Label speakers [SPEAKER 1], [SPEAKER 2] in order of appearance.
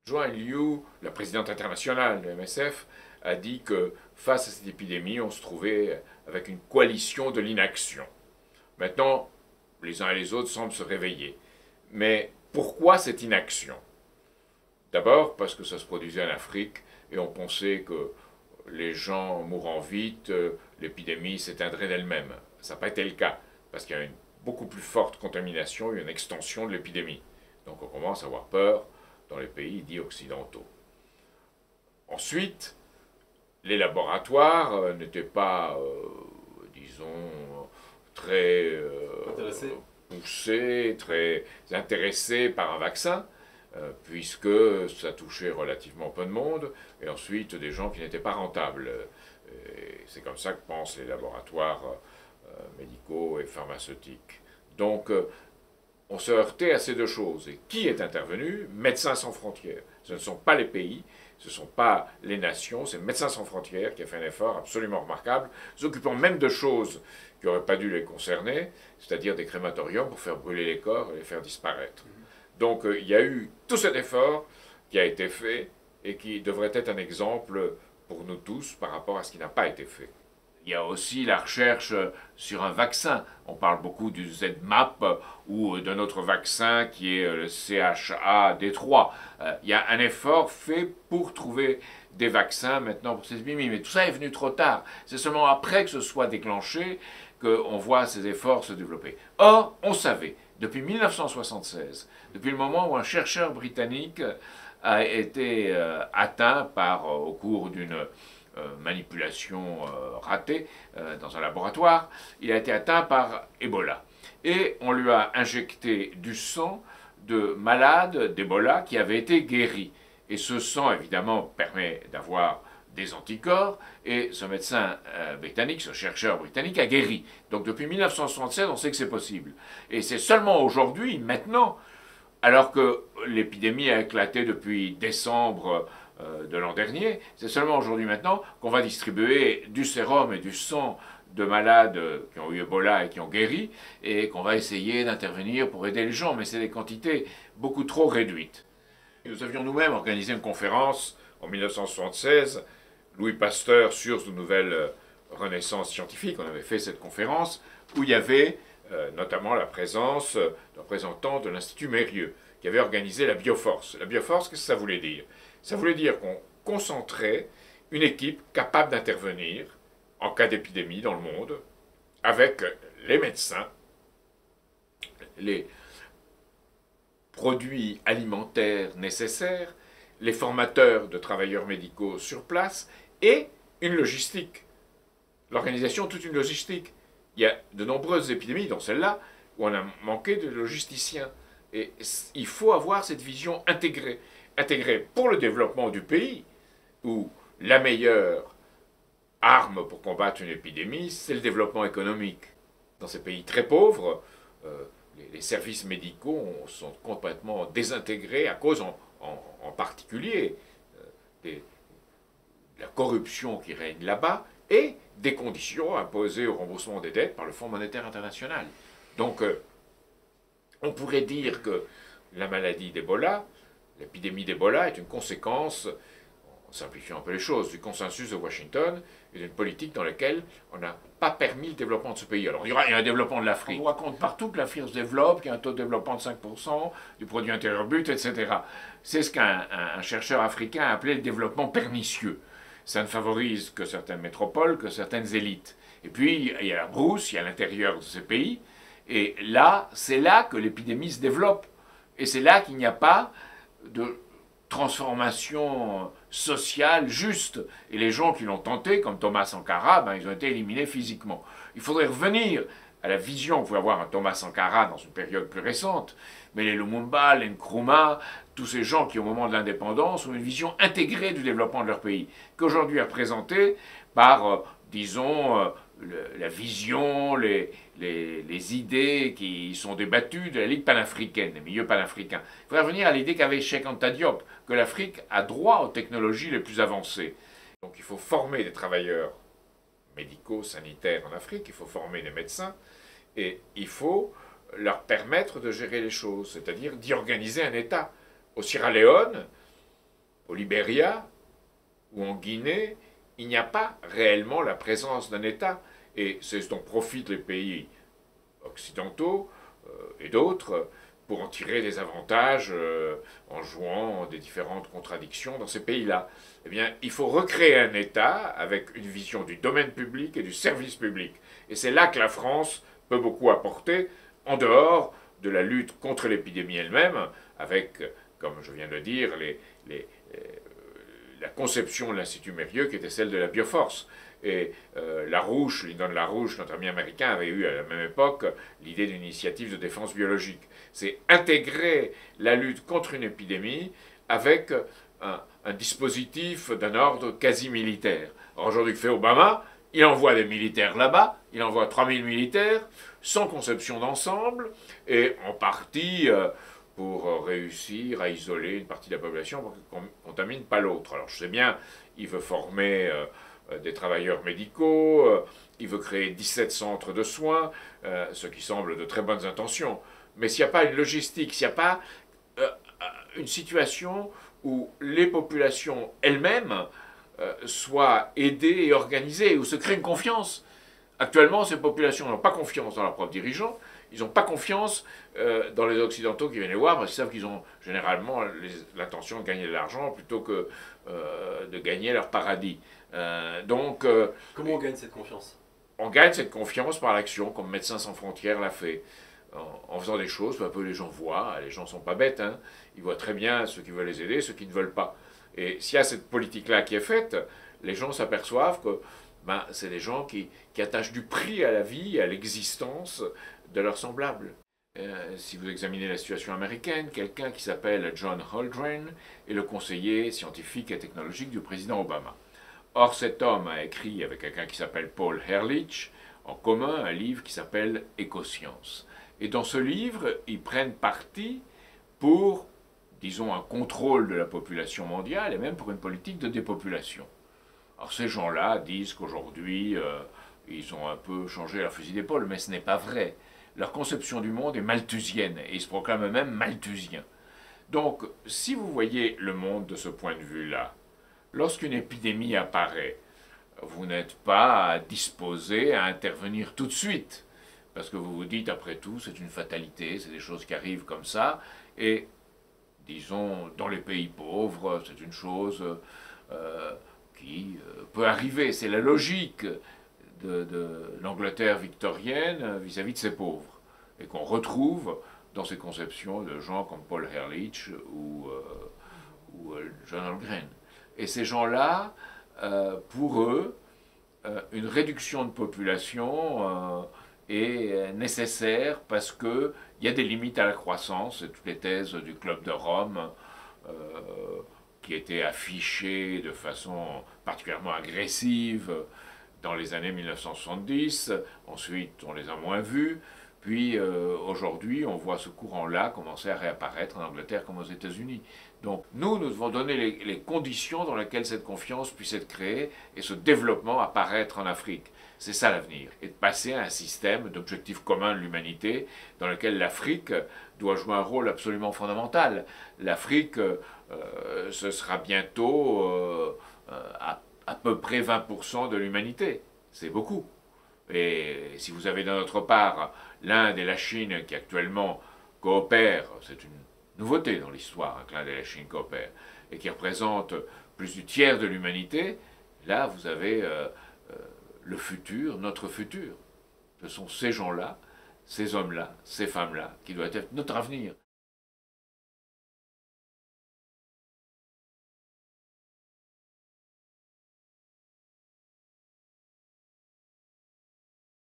[SPEAKER 1] Joan Liu, la présidente internationale de MSF, a dit que face à cette épidémie, on se trouvait avec une coalition de l'inaction. Maintenant, les uns et les autres semblent se réveiller. Mais pourquoi cette inaction? D'abord parce que ça se produisait en Afrique et on pensait que les gens mourant vite, l'épidémie s'éteindrait d'elle-même. Ça n'a pas été le cas, parce qu'il y a une beaucoup plus forte contamination et une extension de l'épidémie. Donc on commence à avoir peur dans les pays dits occidentaux. Ensuite, les laboratoires n'étaient pas, disons, très poussés, très intéressés par un vaccin, puisque ça touchait relativement peu de monde, et ensuite des gens qui n'étaient pas rentables. C'est comme ça que pensent les laboratoires médicaux et pharmaceutiques. Donc, on se heurtait à ces deux choses. Et qui est intervenu? Médecins sans frontières. Ce ne sont pas les pays, ce ne sont pas les nations, c'est Médecins sans frontières qui a fait un effort absolument remarquable, s'occupant même de choses qui n'auraient pas dû les concerner, c'est-à-dire des crématoriums pour faire brûler les corps et les faire disparaître. Donc il y a eu tout cet effort qui a été fait et qui devrait être un exemple pour nous tous par rapport à ce qui n'a pas été fait. Il y a aussi la recherche sur un vaccin. On parle beaucoup du ZMapp ou d'un autre vaccin qui est le CHA-D3. Il y a un effort fait pour trouver des vaccins maintenant pour ces épidémies. Mais tout ça est venu trop tard. C'est seulement après que ce soit déclenché qu'on voit ces efforts se développer. Or, on savait, depuis 1976, depuis le moment où un chercheur britannique a été atteint au cours d'une manipulation ratée dans un laboratoire, il a été atteint par Ebola. Et on lui a injecté du sang de malades d'Ebola qui avaient été guéris. Et ce sang, évidemment, permet d'avoir des anticorps, et ce médecin britannique, ce chercheur britannique, a guéri. Donc depuis 1976, on sait que c'est possible. Et c'est seulement aujourd'hui, maintenant, alors que l'épidémie a éclaté depuis décembre de l'an dernier, c'est seulement aujourd'hui maintenant qu'on va distribuer du sérum et du sang de malades qui ont eu Ebola et qui ont guéri, et qu'on va essayer d'intervenir pour aider les gens, mais c'est des quantités beaucoup trop réduites. Nous avions nous-mêmes organisé une conférence en 1976, Louis Pasteur sur une nouvelle renaissance scientifique. On avait fait cette conférence où il y avait notamment la présence de représentants de l'Institut Mérieux, qui avait organisé la Bioforce. La Bioforce, qu'est-ce que ça voulait dire? Ça voulait dire qu'on concentrait une équipe capable d'intervenir en cas d'épidémie dans le monde, avec les médecins, les produits alimentaires nécessaires, les formateurs de travailleurs médicaux sur place, et une logistique. L'organisation, toute une logistique. Il y a de nombreuses épidémies, dont celle-là, où on a manqué de logisticiens. Et il faut avoir cette vision intégrée. Intégrée pour le développement du pays, où la meilleure arme pour combattre une épidémie, c'est le développement économique. Dans ces pays très pauvres, les services médicaux sont complètement désintégrés à cause, en particulier, de la corruption qui règne là-bas et des conditions imposées au remboursement des dettes par le Fonds monétaire international. Donc, on pourrait dire que la maladie d'Ebola, l'épidémie d'Ebola est une conséquence, en simplifiant un peu les choses, du consensus de Washington et d'une politique dans laquelle on n'a pas permis le développement de ce pays. Alors il y a un développement de l'Afrique. On nous raconte partout que l'Afrique se développe, qu'il y a un taux de développement de 5%, du produit intérieur brut, etc. C'est ce qu'un chercheur africain a appelé le développement pernicieux. Ça ne favorise que certaines métropoles, que certaines élites. Et puis il y a la brousse, il y a l'intérieur de ces pays, et là, c'est là que l'épidémie se développe. Et c'est là qu'il n'y a pas de transformation sociale juste. Et les gens qui l'ont tenté, comme Thomas Sankara, ils ont été éliminés physiquement. Il faudrait revenir à la vision que pouvait avoir un Thomas Sankara dans une période plus récente, mais les Lumumba, les Nkrumah, tous ces gens qui au moment de l'indépendance ont une vision intégrée du développement de leur pays, qu'aujourd'hui est représentée par, disons, la vision, les idées qui sont débattues de la Ligue panafricaine, des milieux panafricains. Il faudrait revenir à l'idée qu'avait Cheikh Anta Diop, que l'Afrique a droit aux technologies les plus avancées. Donc il faut former des travailleurs médicaux, sanitaires en Afrique, il faut former des médecins, et il faut leur permettre de gérer les choses, c'est-à-dire d'y organiser un État. Au Sierra Leone, Au Libéria ou en Guinée, il n'y a pas réellement la présence d'un État. Et c'est ce dont profitent les pays occidentaux et d'autres pour en tirer des avantages en jouant des différentes contradictions dans ces pays-là. Eh bien, il faut recréer un État avec une vision du domaine public et du service public. Et c'est là que la France peut beaucoup apporter, en dehors de la lutte contre l'épidémie elle-même, avec, comme je viens de le dire, la conception de l'Institut Mérieux qui était celle de la bioforce. Et Larouche, Lyndon Larouche, notre ami américain, avait eu à la même époque l'idée d'une initiative de défense biologique. C'est intégrer la lutte contre une épidémie avec un dispositif d'un ordre quasi militaire. Aujourd'hui, que fait Obama? Il envoie des militaires là-bas, il envoie 3000 militaires, sans conception d'ensemble, et en partie pour réussir à isoler une partie de la population pour qu'on ne contamine pas l'autre. Alors je sais bien, il veut former des travailleurs médicaux, il veut créer 17 centres de soins, ce qui semble de très bonnes intentions. Mais s'il n'y a pas une logistique, s'il n'y a pas une situation où les populations elles-mêmes soient aidées et organisées, où se crée une confiance. Actuellement, ces populations n'ont pas confiance dans leurs propres dirigeants, ils n'ont pas confiance dans les Occidentaux qui viennent les voir, parce qu'ils savent qu'ils ont généralement l'intention de gagner de l'argent plutôt que de gagner leur paradis.
[SPEAKER 2] Comment on gagne cette confiance?
[SPEAKER 1] On gagne cette confiance par l'action, comme Médecins sans frontières l'a fait. En faisant des choses, peu à peu les gens voient, les gens ne sont pas bêtes, hein, ils voient très bien ceux qui veulent les aider, ceux qui ne veulent pas. Et s'il y a cette politique-là qui est faite, les gens s'aperçoivent que c'est des gens qui attachent du prix à la vie, à l'existence de leurs semblables. Si vous examinez la situation américaine, quelqu'un qui s'appelle John Holdren est le conseiller scientifique et technologique du président Obama. Or, cet homme a écrit avec quelqu'un qui s'appelle Paul Ehrlich en commun un livre qui s'appelle Écosciences. Et dans ce livre, ils prennent parti pour, disons, un contrôle de la population mondiale et même pour une politique de dépopulation. Alors ces gens-là disent qu'aujourd'hui, ils ont un peu changé leur fusil d'épaule, mais ce n'est pas vrai. Leur conception du monde est malthusienne, et ils se proclament eux-mêmes malthusiens. Donc, si vous voyez le monde de ce point de vue-là, lorsqu'une épidémie apparaît, vous n'êtes pas disposé à intervenir tout de suite, parce que vous vous dites, après tout, c'est une fatalité, c'est des choses qui arrivent comme ça, et, disons, dans les pays pauvres, c'est une chose qui peut arriver. C'est la logique de l'Angleterre victorienne vis-à-vis de ses pauvres, et qu'on retrouve dans ces conceptions de gens comme Paul Ehrlich ou John Holdren. Et ces gens-là, pour eux, une réduction de population est nécessaire parce qu'il y a des limites à la croissance, et toutes les thèses du Club de Rome qui étaient affichées de façon particulièrement agressive dans les années 1970, ensuite on les a moins vues, puis aujourd'hui on voit ce courant-là commencer à réapparaître en Angleterre comme aux États-Unis. Donc nous devons donner les conditions dans lesquelles cette confiance puisse être créée et ce développement apparaître en Afrique. C'est ça l'avenir, et de passer à un système d'objectifs communs de l'humanité dans lequel l'Afrique doit jouer un rôle absolument fondamental. L'Afrique, ce sera bientôt à peu près 20% de l'humanité. C'est beaucoup. Et si vous avez d'un autre part l'Inde et la Chine qui actuellement coopèrent, c'est une nouveauté dans l'histoire, que l'Inde et la Chine coopèrent, et qui représentent plus du tiers de l'humanité, là vous avez le futur, notre futur. Ce sont ces gens-là, ces hommes-là, ces femmes-là, qui doivent être notre avenir.